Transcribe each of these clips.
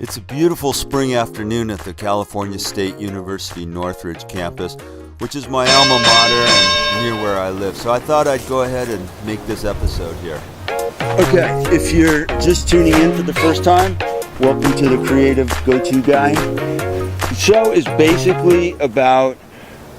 It's a beautiful spring afternoon at the California State University Northridge campus, which is my alma mater and near where I live. So I thought I'd go ahead and make this episode here. Okay, if you're just tuning in for the first time, welcome to the Creative Go-To Guy. The show is basically about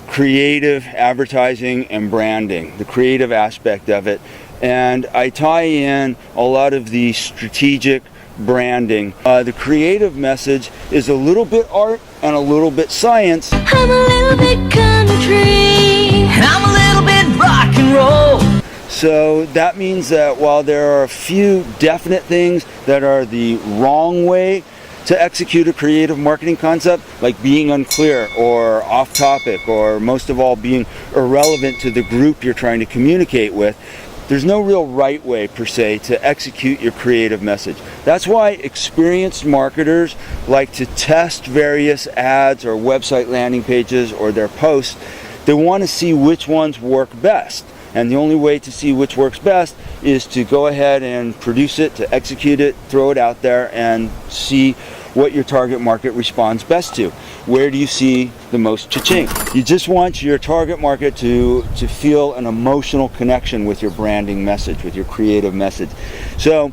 creative advertising and branding, the creative aspect of it. And I tie in a lot of the strategic branding. The creative message is a little bit art and a little bit science. I'm a little bit country, and I'm a little bit rock and roll. So that means that while there are a few definite things that are the wrong way to execute a creative marketing concept, like being unclear or off topic, or most of all being irrelevant to the group you're trying to communicate with, there's no real right way per se to execute your creative message. That's why experienced marketers like to test various ads or website landing pages or their posts. They want to see which ones work best. And the only way to see which works best is to go ahead and produce it, to execute it, throw it out there, and see what your target market responds best to. Where do you see the most cha-ching? You just want your target market to feel an emotional connection with your branding message, with your creative message. So,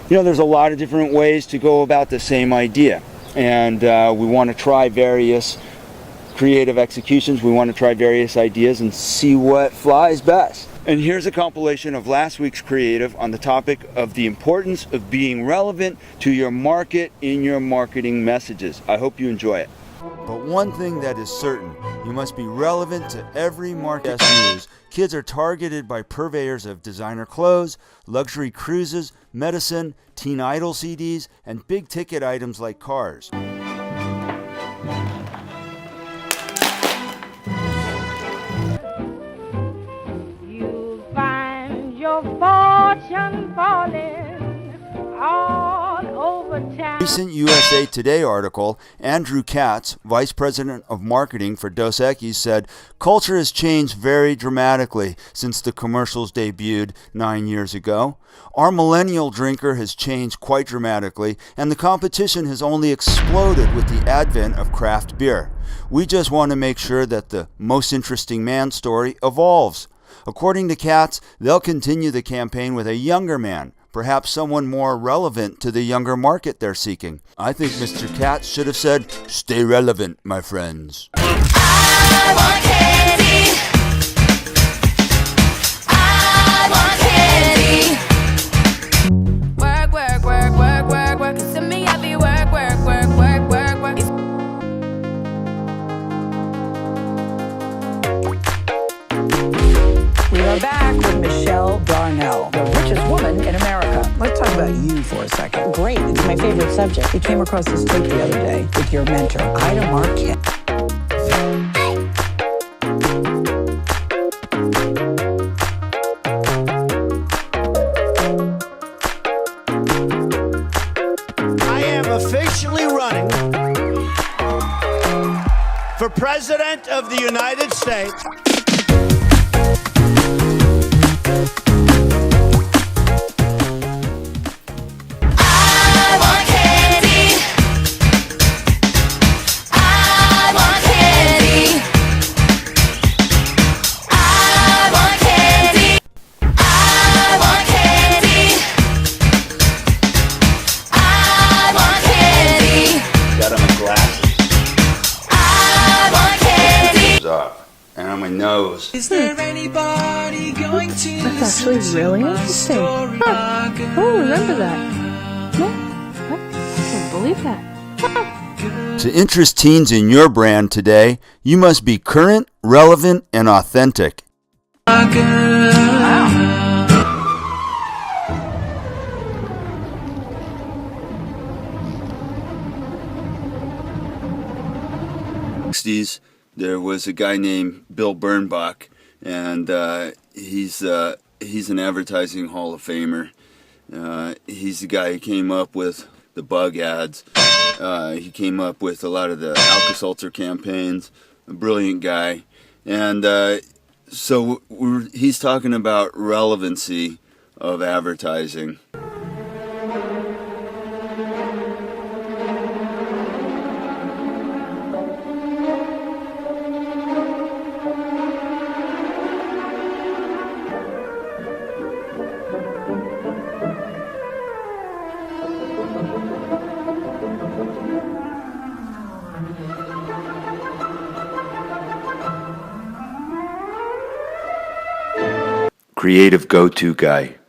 there's a lot of different ways to go about the same idea. And we want to try various creative executions. We want to try various ideas and see what flies best. And here's a compilation of last week's creative on the topic of the importance of being relevant to your market in your marketing messages. I hope you enjoy it. But one thing that is certain, you must be relevant to every market news. Kids are targeted by purveyors of designer clothes, luxury cruises, medicine, teen idol CDs, and big ticket items like cars. Your fortune falling all over town. Recent USA Today article, Andrew Katz, Vice President of Marketing for Dos Equis, said, "Culture has changed very dramatically since the commercials debuted 9 years ago. Our millennial drinker has changed quite dramatically, and the competition has only exploded with the advent of craft beer. We just want to make sure that the most interesting man story evolves." According to Katz, they'll continue the campaign with a younger man, perhaps someone more relevant to the younger market they're seeking. I think Mr. Katz should have said, "Stay relevant, my friends." I want candy. I want candy. Work, work, work, work, work, work. To me, I be work, work, work, work, work, work. We are back with Michelle Darnell, the richest woman in America. Let's talk about you for a second. Great, it's my favorite subject. We came across this tape the other day with your mentor, Ida Marquette. I am officially running for President of the United States. And on my nose. Is there anybody going to That's actually really interesting. Huh. Oh, remember that. Yeah, I can't believe that. To interest teens in your brand today, you must be current, relevant, and authentic. Wow. 60s, there was a guy named Bill Bernbach, and he's an advertising Hall of Famer. He's the guy who came up with the bug ads. He came up with a lot of the Alka-Seltzer campaigns. A brilliant guy. And so he's talking about relevancy of advertising. creative go-to guy.